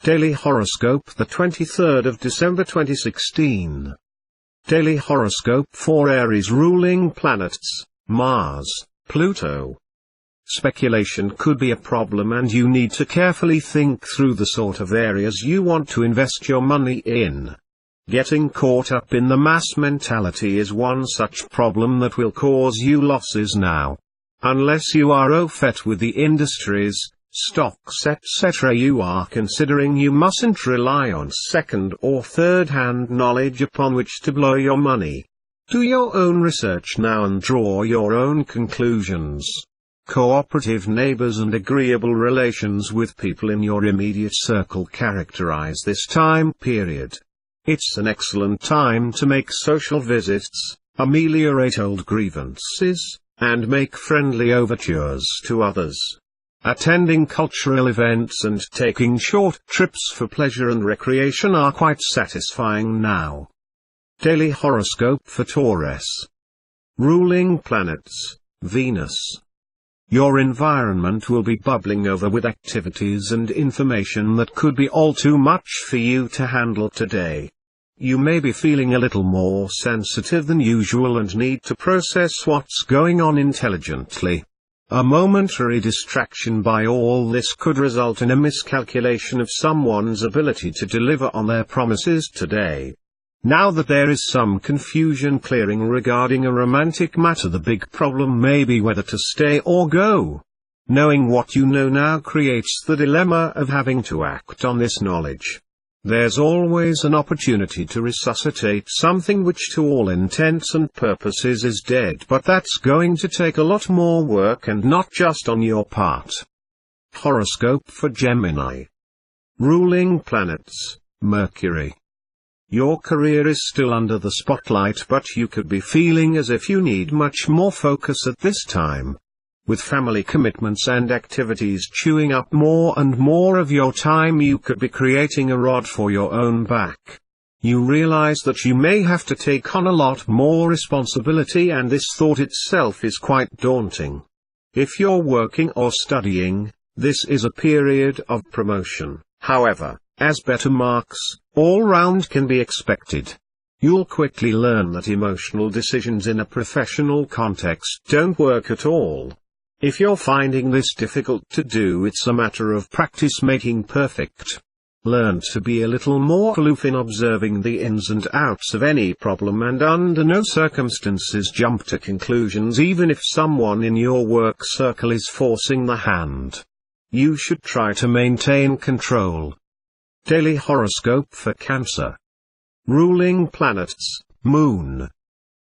Daily Horoscope, the 23rd of December 2016. Daily Horoscope for Aries. Ruling planets: Mars, Pluto. Speculation could be a problem, and you need to carefully think through the sort of areas you want to invest your money in. Getting caught up in the mass mentality is one such problem that will cause you losses now. Unless you are au fait with the industries, stocks etc. you are considering, you mustn't rely on second or third-hand knowledge upon which to blow your money. Do your own research now and draw your own conclusions. Cooperative neighbors and agreeable relations with people in your immediate circle characterize this time period. It's an excellent time to make social visits, ameliorate old grievances, and make friendly overtures to others. Attending cultural events and taking short trips for pleasure and recreation are quite satisfying now. Daily Horoscope for Taurus. Ruling planets: Venus. Your environment will be bubbling over with activities and information that could be all too much for you to handle today. You may be feeling a little more sensitive than usual and need to process what's going on intelligently. A momentary distraction by all this could result in a miscalculation of someone's ability to deliver on their promises today. Now that there is some confusion clearing regarding a romantic matter, the big problem may be whether to stay or go. Knowing what you know now creates the dilemma of having to act on this knowledge. There's always an opportunity to resuscitate something which to all intents and purposes is dead, but that's going to take a lot more work, and not just on your part. Horoscope for Gemini. Ruling planets: Mercury. Your career is still under the spotlight, but you could be feeling as if you need much more focus at this time. With family commitments and activities chewing up more and more of your time, you could be creating a rod for your own back. You realize that you may have to take on a lot more responsibility, and this thought itself is quite daunting. If you're working or studying, this is a period of promotion. However, as better marks, all round, can be expected. You'll quickly learn that emotional decisions in a professional context don't work at all. If you're finding this difficult to do, it's a matter of practice making perfect. Learn to be a little more aloof in observing the ins and outs of any problem, and under no circumstances jump to conclusions even if someone in your work circle is forcing the hand. You should try to maintain control. Daily Horoscope for Cancer. Ruling planets: Moon.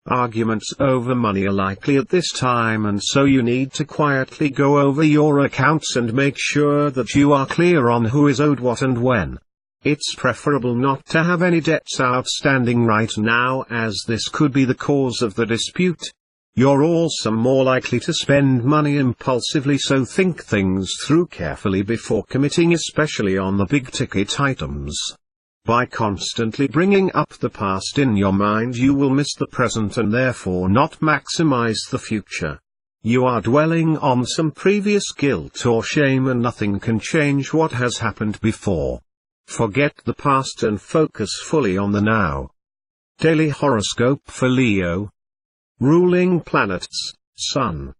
Arguments over money are likely at this time, and so you need to quietly go over your accounts and make sure that you are clear on who is owed what and when. It's preferable not to have any debts outstanding right now, as this could be the cause of the dispute. You're also more likely to spend money impulsively, so think things through carefully before committing, especially on the big-ticket items. By constantly bringing up the past in your mind, you will miss the present and therefore not maximize the future. You are dwelling on some previous guilt or shame, and nothing can change what has happened before. Forget the past and focus fully on the now. Daily Horoscope for Leo. Ruling planets: Sun.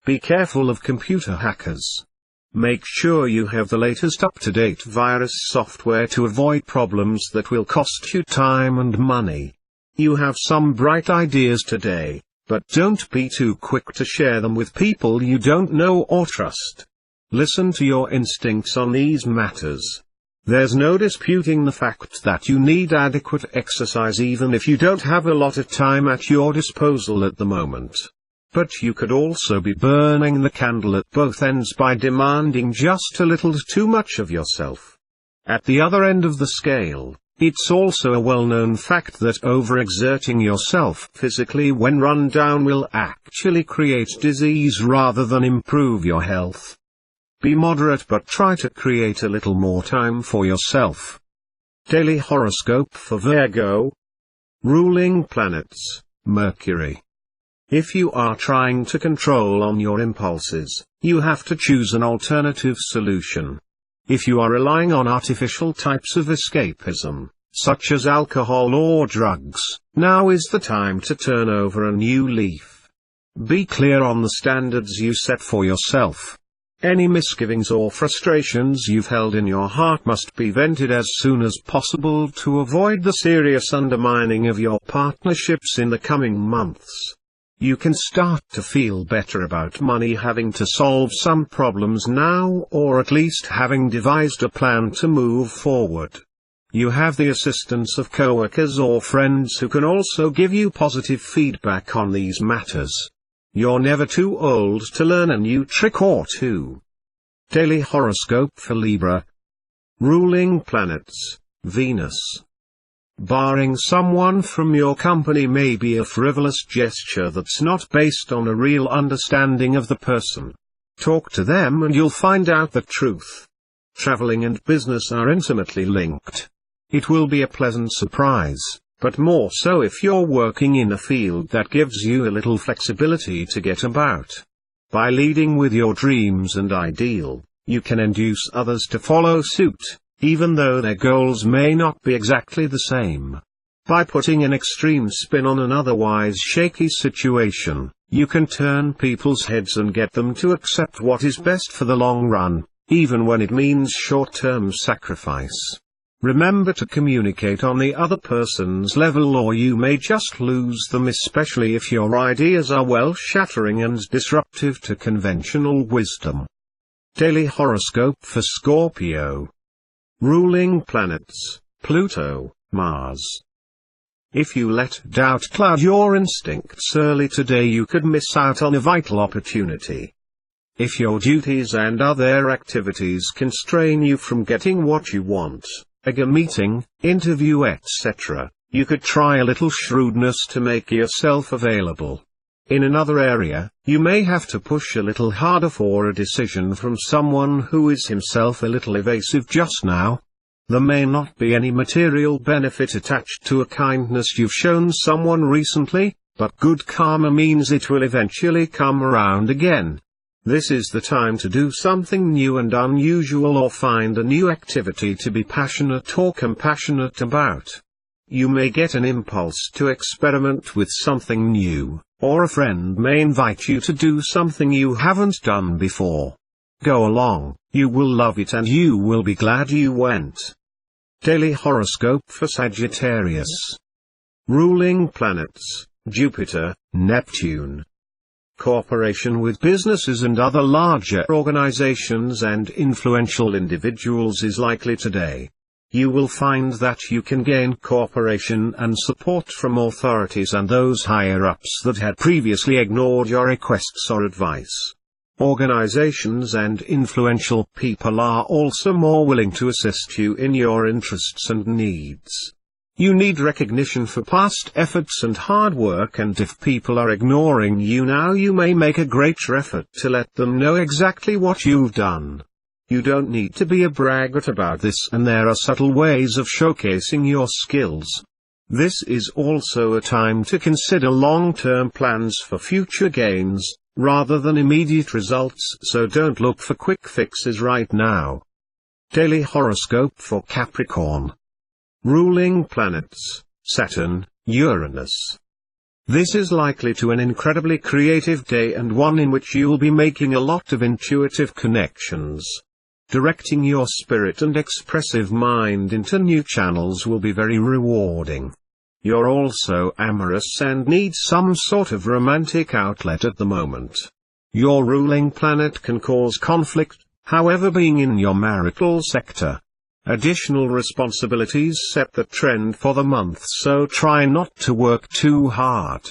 Be careful of computer hackers. Make sure you have the latest up-to-date virus software to avoid problems that will cost you time and money. You have some bright ideas today, but don't be too quick to share them with people you don't know or trust. Listen to your instincts on these matters. There's no disputing the fact that you need adequate exercise, even if you don't have a lot of time at your disposal at the moment. But you could also be burning the candle at both ends by demanding just a little too much of yourself. At the other end of the scale, it's also a well-known fact that overexerting yourself physically when run down will actually create disease rather than improve your health. Be moderate, but try to create a little more time for yourself. Daily Horoscope for Virgo. Ruling planets: Mercury. If you are trying to control on your impulses, you have to choose an alternative solution. If you are relying on artificial types of escapism, such as alcohol or drugs, now is the time to turn over a new leaf. Be clear on the standards you set for yourself. Any misgivings or frustrations you've held in your heart must be vented as soon as possible to avoid the serious undermining of your partnerships in the coming months. You can start to feel better about money, having to solve some problems now, or at least having devised a plan to move forward. You have the assistance of coworkers or friends who can also give you positive feedback on these matters. You're never too old to learn a new trick or two. Daily horoscope for Libra. Ruling planets, Venus. Barring someone from your company may be a frivolous gesture that's not based on a real understanding of the person. Talk to them and you'll find out the truth. Traveling and business are intimately linked. It will be a pleasant surprise, but more so if you're working in a field that gives you a little flexibility to get about. By leading with your dreams and ideal, you can induce others to follow suit, even though their goals may not be exactly the same. By putting an extreme spin on an otherwise shaky situation, you can turn people's heads and get them to accept what is best for the long run, even when it means short-term sacrifice. Remember to communicate on the other person's level, or you may just lose them, especially if your ideas are well shattering and disruptive to conventional wisdom. Daily horoscope for Scorpio. Ruling planets, Pluto, Mars. If you let doubt cloud your instincts early today, you could miss out on a vital opportunity. If your duties and other activities constrain you from getting what you want, a meeting, interview, etc., you could try a little shrewdness to make yourself available. In another area, you may have to push a little harder for a decision from someone who is himself a little evasive just now. There may not be any material benefit attached to a kindness you've shown someone recently, but good karma means it will eventually come around again. This is the time to do something new and unusual, or find a new activity to be passionate or compassionate about. You may get an impulse to experiment with something new, or a friend may invite you to do something you haven't done before. Go along, you will love it and you will be glad you went. Daily horoscope for Sagittarius. Ruling planets, Jupiter, Neptune. Cooperation with businesses and other larger organizations and influential individuals is likely today. You will find that you can gain cooperation and support from authorities and those higher-ups that had previously ignored your requests or advice. Organizations and influential people are also more willing to assist you in your interests and needs. You need recognition for past efforts and hard work, and if people are ignoring you now, you may make a greater effort to let them know exactly what you've done. You don't need to be a braggart about this, and there are subtle ways of showcasing your skills. This is also a time to consider long-term plans for future gains, rather than immediate results, so don't look for quick fixes right now. Daily horoscope for Capricorn. Ruling planets, Saturn, Uranus. This is likely to be an incredibly creative day, and one in which you'll be making a lot of intuitive connections. Directing your spirit and expressive mind into new channels will be very rewarding. You're also amorous and need some sort of romantic outlet at the moment. Your ruling planet can cause conflict, however, being in your marital sector. Additional responsibilities set the trend for the month, so try not to work too hard.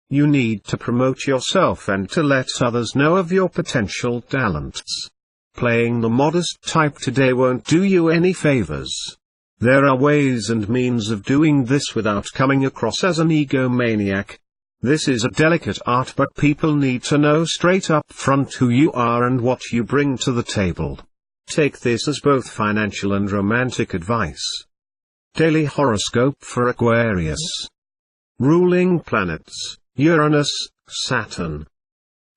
You need to promote yourself and to let others know of your potential talents. Playing the modest type today won't do you any favors. There are ways and means of doing this without coming across as an egomaniac. This is a delicate art, but people need to know straight up front who you are and what you bring to the table. Take this as both financial and romantic advice. Daily horoscope for Aquarius. Ruling planets, Uranus, Saturn.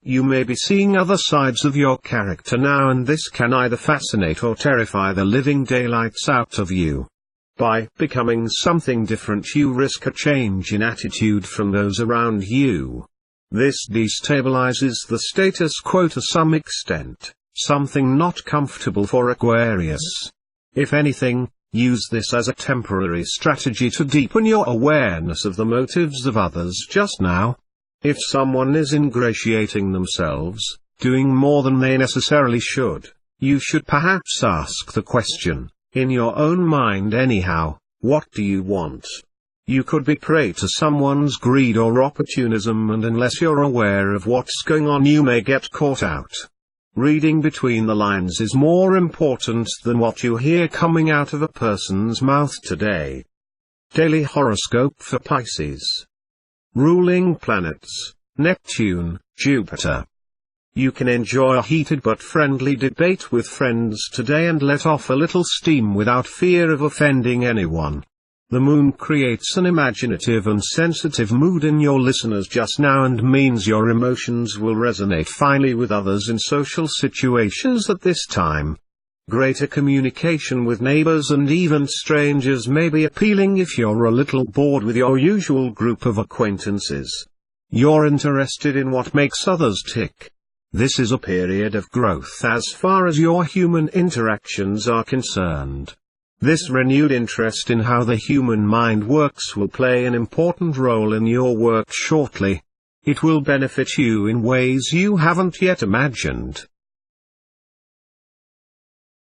You may be seeing other sides of your character now, and this can either fascinate or terrify the living daylights out of you. By becoming something different, you risk a change in attitude from those around you. This destabilizes the status quo to some extent, something not comfortable for Aquarius. If anything, use this as a temporary strategy to deepen your awareness of the motives of others just now. If someone is ingratiating themselves, doing more than they necessarily should, you should perhaps ask the question, in your own mind anyhow, what do you want? You could be prey to someone's greed or opportunism, and unless you're aware of what's going on, you may get caught out. Reading between the lines is more important than what you hear coming out of a person's mouth today. Daily horoscope for Pisces. Ruling planets: Neptune, Jupiter. You can enjoy a heated but friendly debate with friends today and let off a little steam without fear of offending anyone. The moon creates an imaginative and sensitive mood in your listeners just now, and means your emotions will resonate finely with others in social situations at this time. Greater communication with neighbors and even strangers may be appealing if you're a little bored with your usual group of acquaintances. You're interested in what makes others tick. This is a period of growth as far as your human interactions are concerned. This renewed interest in how the human mind works will play an important role in your work shortly. It will benefit you in ways you haven't yet imagined.